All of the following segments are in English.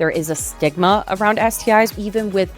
There is a stigma around STIs. Even with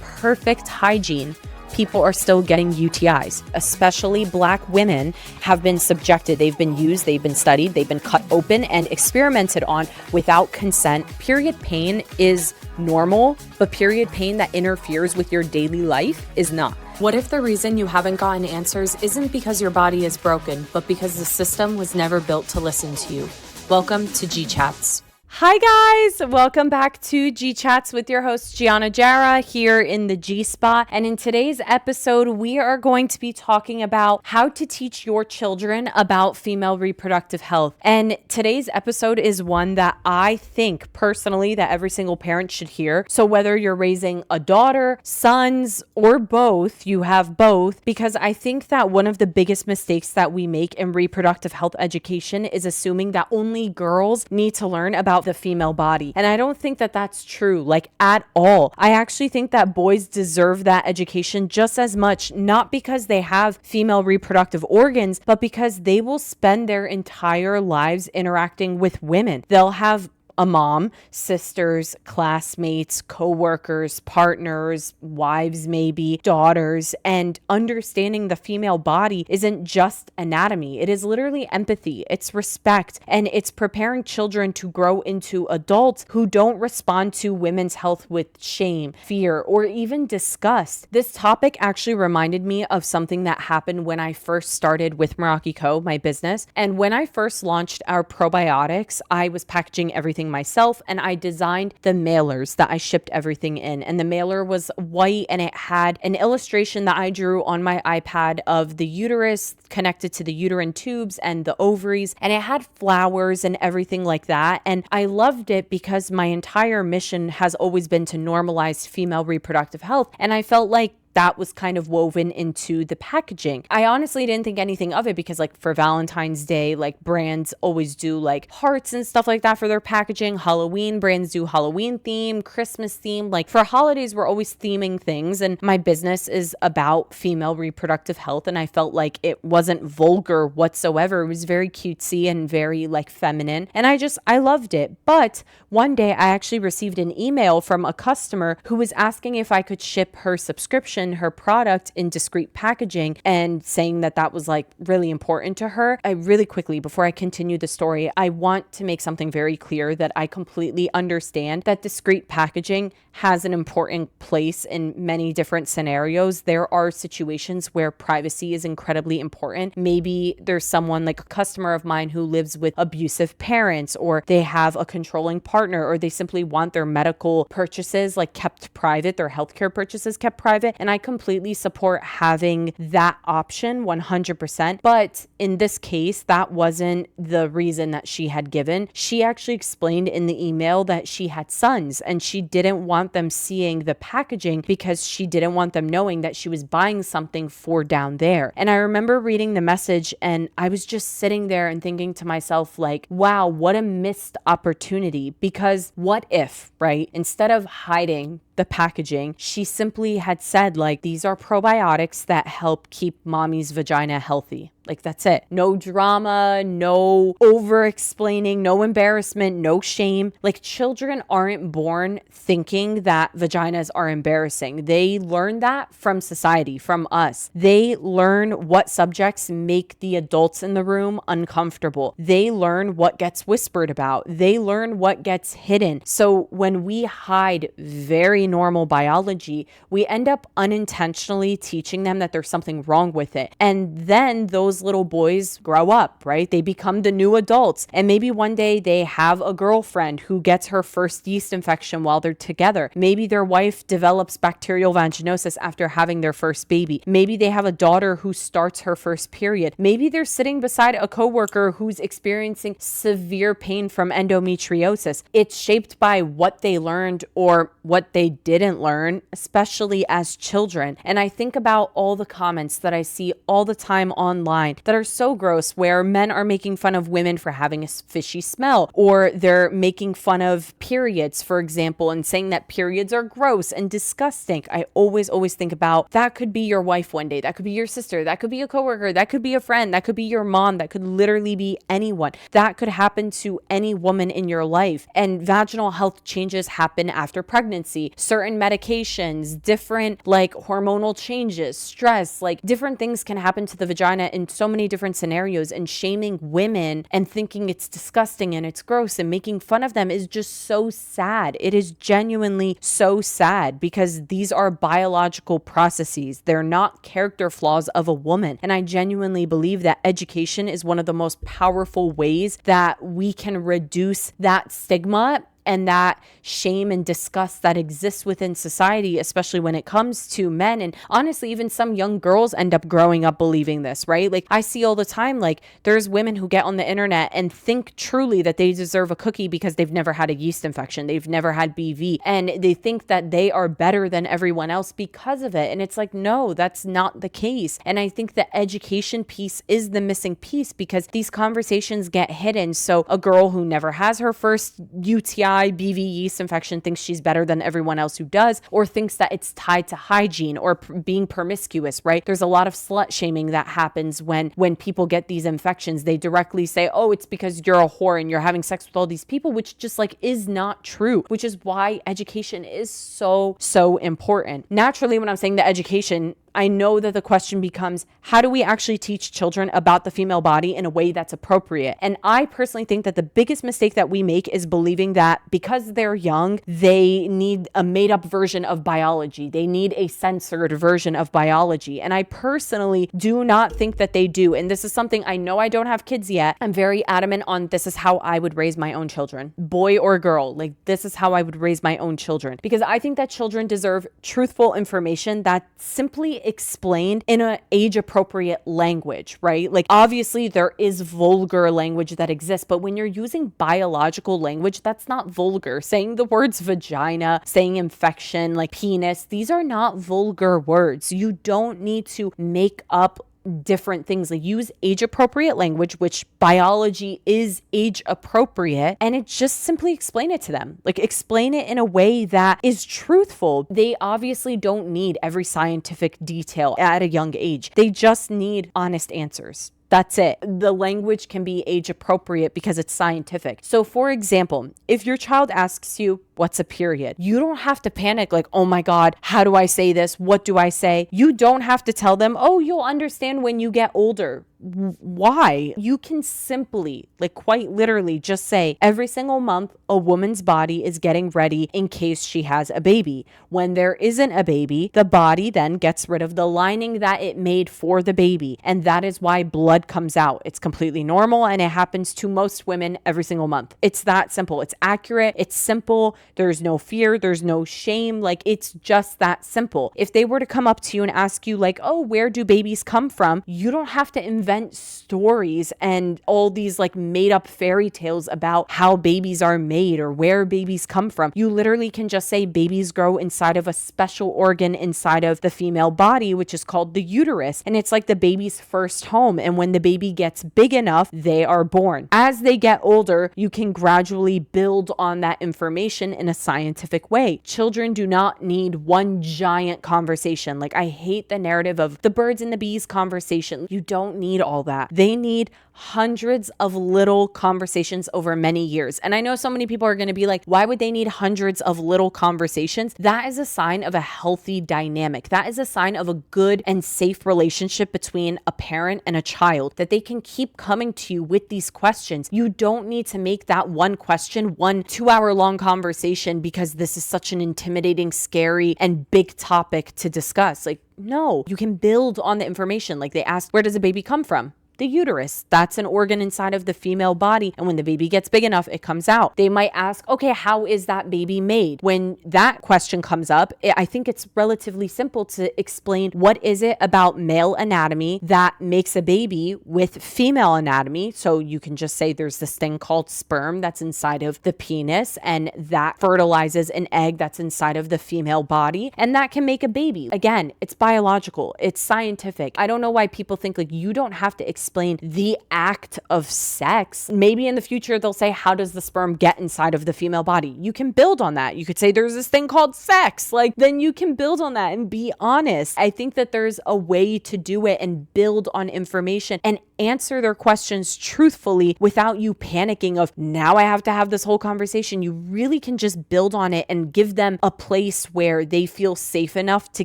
perfect hygiene, people are still getting UTIs. Especially Black women have been subjected. They've been used, they've been studied, they've been cut open and experimented on without consent. Period pain is normal, but period pain that interferes with your daily life is not. What if the reason you haven't gotten answers isn't because your body is broken, but because the system was never built to listen to you? Welcome to G Chats. Hi guys, welcome back to G Chats with your host Gianna Jara here in the G Spot. And in today's episode, we are going to be talking about how to teach your children about female reproductive health. And today's episode is one that I think personally that every single parent should hear. So whether you're raising a daughter, sons, or both, you have both, because I think that one of the biggest mistakes that we make in reproductive health education is assuming that only girls need to learn about the female body. And I don't think that that's true, like at all. I actually think that boys deserve that education just as much, not because they have female reproductive organs, but because they will spend their entire lives interacting with women. They'll have a mom, sisters, classmates, coworkers, partners, wives, maybe daughters, and understanding the female body isn't just anatomy. It is literally empathy. It's respect, and it's preparing children to grow into adults who don't respond to women's health with shame, fear, or even disgust. This topic actually reminded me of something that happened when I first started with Meraki Co., my business. And when I first launched our probiotics, I was packaging everything myself, and I designed the mailers that I shipped everything in. And the mailer was white, and it had an illustration that I drew on my iPad of the uterus connected to the uterine tubes and the ovaries, and it had flowers and everything like that. And I loved it because my entire mission has always been to normalize female reproductive health, and I felt like that was kind of woven into the packaging. I honestly didn't think anything of it because like for Valentine's Day, like brands always do like hearts and stuff like that for their packaging. Halloween, brands do Halloween theme, Christmas theme. Like for holidays, we're always theming things. And my business is about female reproductive health. And I felt like it wasn't vulgar whatsoever. It was very cutesy and very like feminine. And I loved it. But one day I actually received an email from a customer who was asking if I could ship her subscription, her product, in discreet packaging, and saying that that was like really important to her. I really quickly, before I continue the story, I want to make something very clear that I completely understand that discreet packaging has an important place in many different scenarios. There are situations where privacy is incredibly important. Maybe there's someone like a customer of mine who lives with abusive parents, or they have a controlling partner, or they simply want their medical purchases like kept private, their healthcare purchases kept private. And I completely support having that option 100%. But in this case, that wasn't the reason that she had given. She actually explained in the email that she had sons and she didn't want them seeing the packaging because she didn't want them knowing that she was buying something for down there. And I remember reading the message and I was just sitting there and thinking to myself like, wow, what a missed opportunity. Because what if, right, instead of hiding the packaging, she simply had said like, these are probiotics that help keep mommy's vagina healthy. Like that's it. No drama, no over explaining, no embarrassment, no shame. Like children aren't born thinking that vaginas are embarrassing. They learn that from society, from us. They learn what subjects make the adults in the room uncomfortable. They learn what gets whispered about. They learn what gets hidden. So when we hide very normal biology, we end up unintentionally teaching them that there's something wrong with it. And then those little boys grow up, right? They become the new adults. And maybe one day they have a girlfriend who gets her first yeast infection while they're together. Maybe their wife develops bacterial vaginosis after having their first baby. Maybe they have a daughter who starts her first period. Maybe they're sitting beside a coworker who's experiencing severe pain from endometriosis. It's shaped by what they learned or what they didn't learn, especially as children. And I think about all the comments that I see all the time online online that are so gross, where men are making fun of women for having a fishy smell, or they're making fun of periods, for example, and saying that periods are gross and disgusting. I always think about that could be your wife one day. That could be your sister. That could be a coworker. That could be a friend. That could be your mom. That could literally be anyone. That could happen to any woman in your life. And vaginal health changes happen after pregnancy. Certain medications, different like hormonal changes, stress, like different things can happen to the vagina in so many different scenarios. And shaming women and thinking it's disgusting and it's gross and making fun of them is just so sad. It is genuinely so sad, because these are biological processes. They're not character flaws of a woman. And I genuinely believe that education is one of the most powerful ways that we can reduce that stigma and that shame and disgust that exists within society, especially when it comes to men. And honestly, even some young girls end up growing up believing this, right? Like I see all the time, like there's women who get on the internet and think truly that they deserve a cookie because they've never had a yeast infection. They've never had BV. And they think that they are better than everyone else because of it. And it's like, no, that's not the case. And I think the education piece is the missing piece, because these conversations get hidden. So a girl who never has her first UTI, BV, yeast infection thinks she's better than everyone else who does, or thinks that it's tied to hygiene or being promiscuous, right? There's a lot of slut shaming that happens when people get these infections. They directly say, oh, it's because you're a whore and you're having sex with all these people, which just like is not true, which is why education is so important. Naturally, when I'm saying the education, I know that the question becomes, how do we actually teach children about the female body in a way that's appropriate? And I personally think that the biggest mistake that we make is believing that because they're young, they need a made up version of biology. They need a censored version of biology. And I personally do not think that they do. And this is something, I know I don't have kids yet. I'm very adamant on this is how I would raise my own children, boy or girl. Like this is how I would raise my own children, because I think that children deserve truthful information that simply explained in an age appropriate language, right? Like obviously there is vulgar language that exists, but when you're using biological language, that's not vulgar. Saying the words vagina, saying infection, like penis, these are not vulgar words. You don't need to make up different things. Like use age appropriate language, which biology is age appropriate, and it just simply explain it to them. Like explain it in a way that is truthful. They obviously don't need every scientific detail at a young age. They just need honest answers. That's it. The language can be age appropriate because it's scientific. So for example, if your child asks you, what's a period? You don't have to panic like, oh my God, how do I say this? What do I say? You don't have to tell them, oh, you'll understand when you get older. Why? You can simply, like quite literally just say, every single month, a woman's body is getting ready in case she has a baby. When there isn't a baby, the body then gets rid of the lining that it made for the baby. And that is why blood comes out. It's completely normal, and it happens to most women every single month. It's that simple. It's accurate. It's simple. There's no fear. There's no shame. Like it's just that simple. If they were to come up to you and ask you like, oh, where do babies come from? You don't have to invent stories and all these like made up fairy tales about how babies are made or where babies come from. You literally can just say babies grow inside of a special organ inside of the female body, which is called the uterus. And it's like the baby's first home. And when the baby gets big enough, they are born. As they get older, you can gradually build on that information in a scientific way. Children do not need one giant conversation. Like I hate the narrative of the birds and the bees conversation. You don't need all that. They need hundreds of little conversations over many years. And I know so many people are going to be like, why would they need hundreds of little conversations? That is a sign of a healthy dynamic. That is a sign of a good and safe relationship between a parent and a child, that they can keep coming to you with these questions. You don't need to make that one question 1 2-hour long conversation because this is such an intimidating, scary, and big topic to discuss. Like, no, you can build on the information. Like they asked, where does a baby come from? The uterus, that's an organ inside of the female body. And when the baby gets big enough, it comes out. They might ask, okay, how is that baby made? When that question comes up, I think it's relatively simple to explain what is it about male anatomy that makes a baby with female anatomy. So you can just say there's this thing called sperm that's inside of the penis, and that fertilizes an egg that's inside of the female body, and that can make a baby. Again, it's biological, it's scientific. I don't know why people think like you don't have to explain the act of sex. Maybe in the future they'll say, how does the sperm get inside of the female body? You can build on that. You could say there's this thing called sex. Like, then you can build on that and be honest. I think that there's a way to do it and build on information and answer their questions truthfully without you panicking of, now I have to have this whole conversation. You really can just build on it and give them a place where they feel safe enough to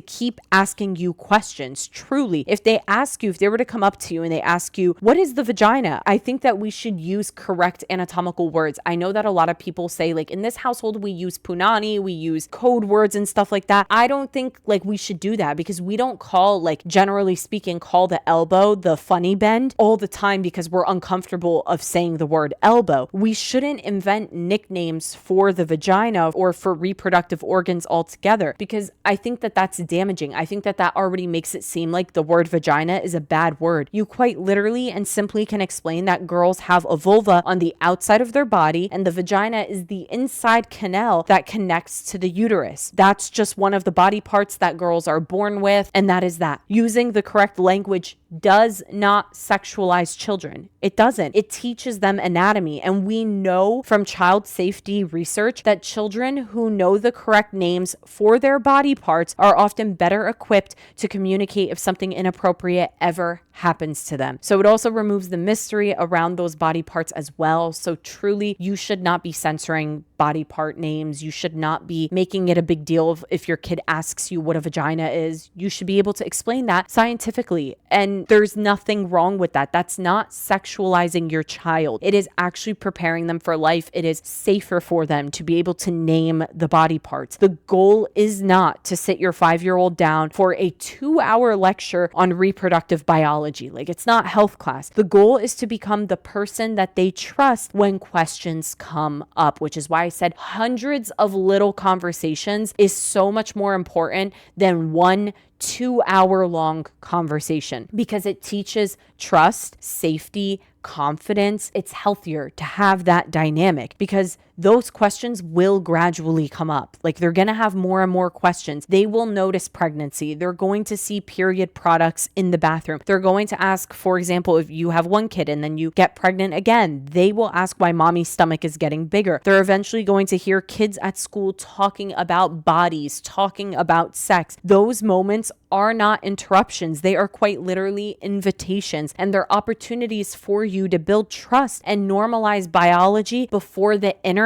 keep asking you questions. Truly, if they ask you, if they were to come up to you and they ask you, what is the vagina? I think that we should use correct anatomical words. I know that a lot of people say like in this household, we use punani, we use code words and stuff like that. I don't think like we should do that, because we don't call, like generally speaking, call the elbow the funny bend all the time because we're uncomfortable of saying the word elbow. We shouldn't invent nicknames for the vagina or for reproductive organs altogether, because I think that that's damaging. I think that that already makes it seem like the word vagina is a bad word. You quite literally and simply can explain that girls have a vulva on the outside of their body, and the vagina is the inside canal that connects to the uterus. That's just one of the body parts that girls are born with, and that is that. Using the correct language does not sexualize children. It doesn't. It teaches them anatomy. And we know from child safety research that children who know the correct names for their body parts are often better equipped to communicate if something inappropriate ever happens to them. So it also removes the mystery around those body parts as well. So truly, you should not be censoring body part names. You should not be making it a big deal if your kid asks you what a vagina is. You should be able to explain that scientifically. And there's nothing wrong with that. That's not sexualizing your child. It is actually preparing them for life. It is safer for them to be able to name the body parts. The goal is not to sit your 5-year-old down for a 2-hour lecture on reproductive biology. Like, it's not health class. The goal is to become the person that they trust when questions come up, which is why I said hundreds of little conversations is so much more important than one 2-hour-long conversation, because it teaches trust, safety, confidence. It's healthier to have that dynamic, because those questions will gradually come up. Like, they're going to have more and more questions. They will notice pregnancy. They're going to see period products in the bathroom. They're going to ask, for example, if you have one kid and then you get pregnant again, they will ask why mommy's stomach is getting bigger. They're eventually going to hear kids at school talking about bodies, talking about sex. Those moments are not interruptions. They are quite literally invitations, and they're opportunities for you to build trust and normalize biology before the internet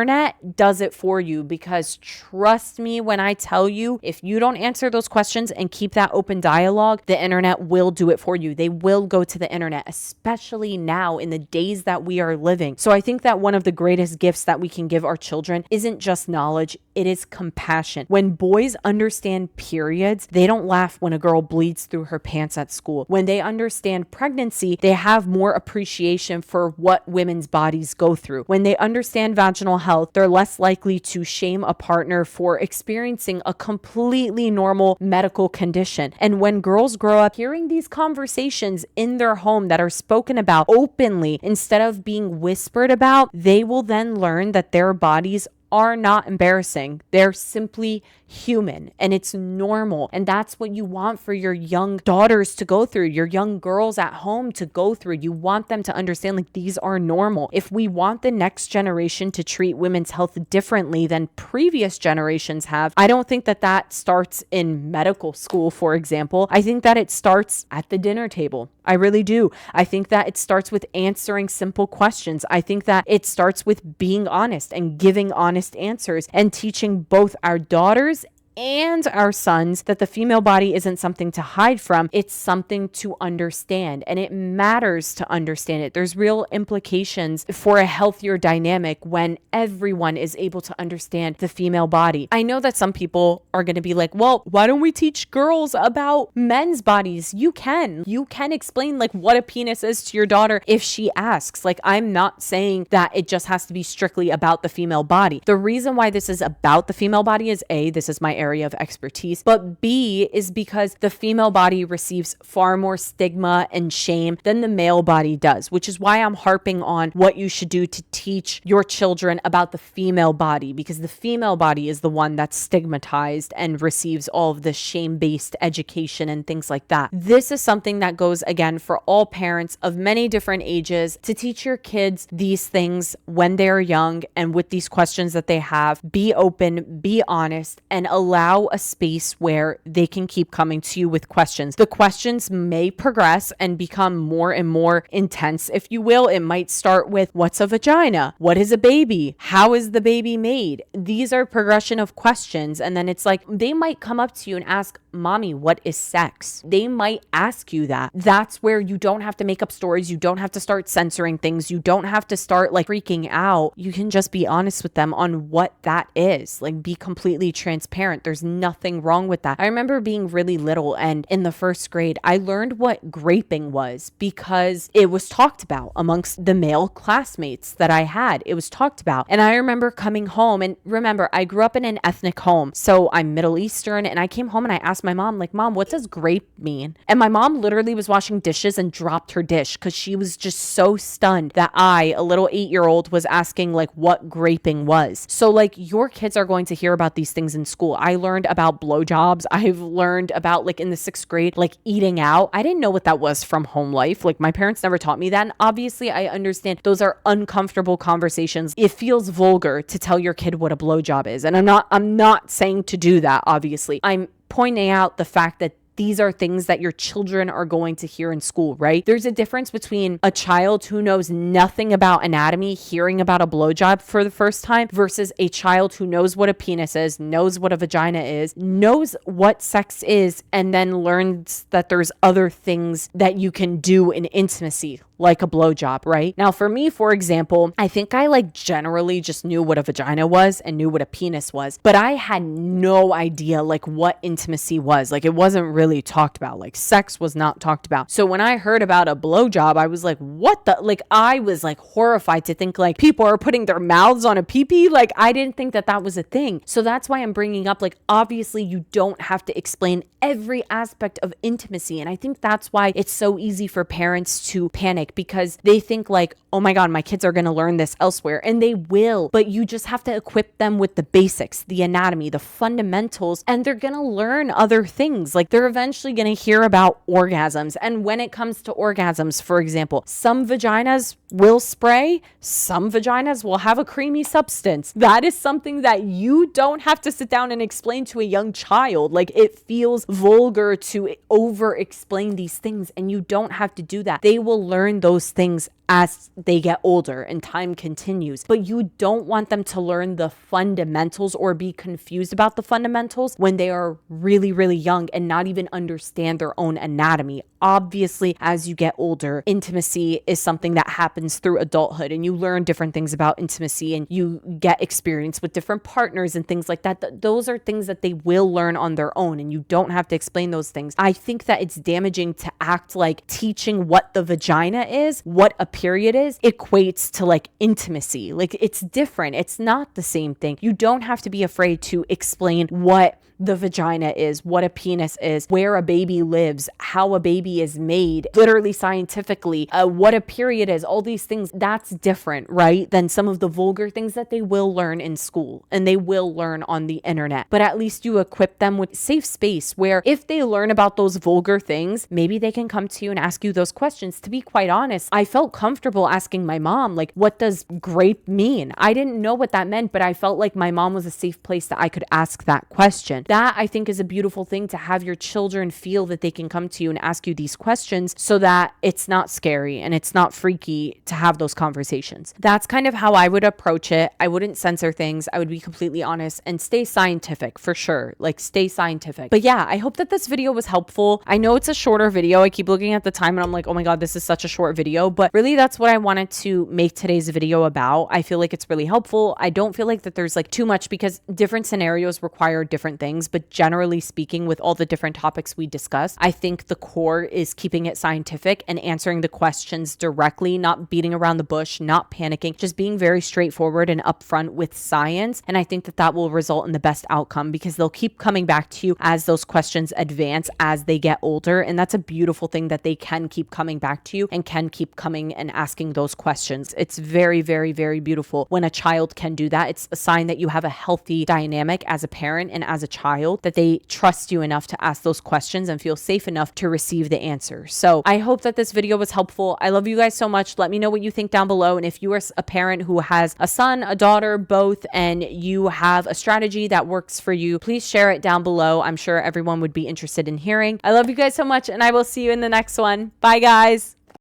does it for you. Because trust me when I tell you, if you don't answer those questions and keep that open dialogue, the internet will do it for you. They will go to the internet, especially now in the days that we are living. So I think that one of the greatest gifts that we can give our children isn't just knowledge, it is compassion. When boys understand periods, they don't laugh when a girl bleeds through her pants at school. When they understand pregnancy, they have more appreciation for what women's bodies go through. When they understand vaginal health, they're less likely to shame a partner for experiencing a completely normal medical condition. And when girls grow up hearing these conversations in their home that are spoken about openly instead of being whispered about, they will then learn that their bodies are not embarrassing. They're simply human, and it's normal. And that's what you want for your young daughters to go through, your young girls at home to go through. You want them to understand like these are normal. If we want the next generation to treat women's health differently than previous generations have, I don't think that that starts in medical school, for example. I think that it starts at the dinner table. I really do. I think that it starts with answering simple questions. I think that it starts with being honest and giving honest answers and teaching both our daughters and our sons that the female body isn't something to hide from. It's something to understand, and it matters to understand it. There's real implications for a healthier dynamic when everyone is able to understand the female body. I know that some people are going to be like, well, why don't we teach girls about men's bodies? You can explain like what a penis is to your daughter if she asks. Like, I'm not saying that it just has to be strictly about the female body. The reason why this is about the female body is A, this is my area of expertise, but B is because the female body receives far more stigma and shame than the male body does, which is why I'm harping on what you should do to teach your children about the female body, because the female body is the one that's stigmatized and receives all of the shame-based education and things like that. This is something that goes again for all parents of many different ages, to teach your kids these things when they're young and with these questions that they have. Be open, be honest, and allow a space where they can keep coming to you with questions. The questions may progress and become more and more intense, if you will. It might start with, what's a vagina? What is a baby? How is the baby made? These are progression of questions. And then it's like, they might come up to you and ask, mommy, what is sex? They might ask you that. That's where you don't have to make up stories. You don't have to start censoring things. You don't have to start like freaking out. You can just be honest with them on what that is. Like, be completely transparent. There's nothing wrong with that. I remember being really little, and in the first grade, I learned what graping was because it was talked about amongst the male classmates that I had. It was talked about. And I remember coming home, and remember, I grew up in an ethnic home. So I'm Middle Eastern, and I came home and I asked my mom, like, Mom, what does grape mean? And my mom literally was washing dishes and dropped her dish because she was just so stunned that I, a little 8-year-old, was asking like what graping was. So like, your kids are going to hear about these things in school. I learned about blowjobs. I've learned about, like, in the 6th grade, like eating out. I didn't know what that was from home life. Like, my parents never taught me that. And obviously I understand those are uncomfortable conversations. It feels vulgar to tell your kid what a blowjob is. And I'm not saying to do that, obviously. I'm pointing out the fact that these are things that your children are going to hear in school, right? There's a difference between a child who knows nothing about anatomy hearing about a blowjob for the first time versus a child who knows what a penis is, knows what a vagina is, knows what sex is, and then learns that there's other things that you can do in intimacy, like a blowjob, right? Now, for me, for example, I think I like generally just knew what a vagina was and knew what a penis was, but I had no idea like what intimacy was. Like, it wasn't really talked about. Like, sex was not talked about. So when I heard about a blowjob, I was like, what the? Like, I was like horrified to think like people are putting their mouths on a pee-pee. Like, I didn't think that that was a thing. So that's why I'm bringing up, like, obviously you don't have to explain every aspect of intimacy. And I think that's why it's so easy for parents to panic, because they think like, oh my God, my kids are going to learn this elsewhere, and they will, but you just have to equip them with the basics, the anatomy, the fundamentals, and they're going to learn other things. Like, they're eventually going to hear about orgasms. And when it comes to orgasms, for example, some vaginas will spray, some vaginas will have a creamy substance. That is something that you don't have to sit down and explain to a young child. Like, it feels vulgar to over explain these things, and you don't have to do that. They will learn those things as they get older and time continues, but you don't want them to learn the fundamentals or be confused about the fundamentals when they are really, really young and not even understand their own anatomy. Obviously, as you get older, intimacy is something that happens through adulthood, and you learn different things about intimacy, and you get experience with different partners and things like that. Those are things that they will learn on their own, and you don't have to explain those things. I think that it's damaging to act like teaching what the vagina is, what a period is, equates to like intimacy. Like, it's different. It's not the same thing. You don't have to be afraid to explain what the vagina is, what a penis is, where a baby lives, how a baby is made, literally scientifically, what a period is, all these things. That's different, right, than some of the vulgar things that they will learn in school and they will learn on the internet. But at least you equip them with safe space where if they learn about those vulgar things, maybe they can come to you and ask you those questions. To be quite honest, I felt comfortable comfortable asking my mom, like, what does grape mean? I didn't know what that meant, but I felt like my mom was a safe place that I could ask that question. That, I think, is a beautiful thing, to have your children feel that they can come to you and ask you these questions, so that it's not scary and it's not freaky to have those conversations. That's kind of how I would approach it. I wouldn't censor things. I would be completely honest and stay scientific, for sure. Like, stay scientific. But yeah, I hope that this video was helpful. I know it's a shorter video. I keep looking at the time and I'm like, oh my God, this is such a short video, but really that's what I wanted to make today's video about. I feel like it's really helpful. I don't feel like that there's like too much, because different scenarios require different things, but generally speaking, with all the different topics we discussed, I think the core is keeping it scientific and answering the questions directly, not beating around the bush, not panicking, just being very straightforward and upfront with science. And I think that that will result in the best outcome, because they'll keep coming back to you as those questions advance, as they get older. And that's a beautiful thing, that they can keep coming back to you and can keep coming and asking those questions. It's very, very, very beautiful when a child can do that. It's a sign that you have a healthy dynamic as a parent and as a child, that they trust you enough to ask those questions and feel safe enough to receive the answer. So I hope that this video was helpful. I love you guys so much. Let me know what you think down below. And if you are a parent who has a son, a daughter, both, and you have a strategy that works for you, please share it down below. I'm sure everyone would be interested in hearing. I love you guys so much, and I will see you in the next one. Bye, guys.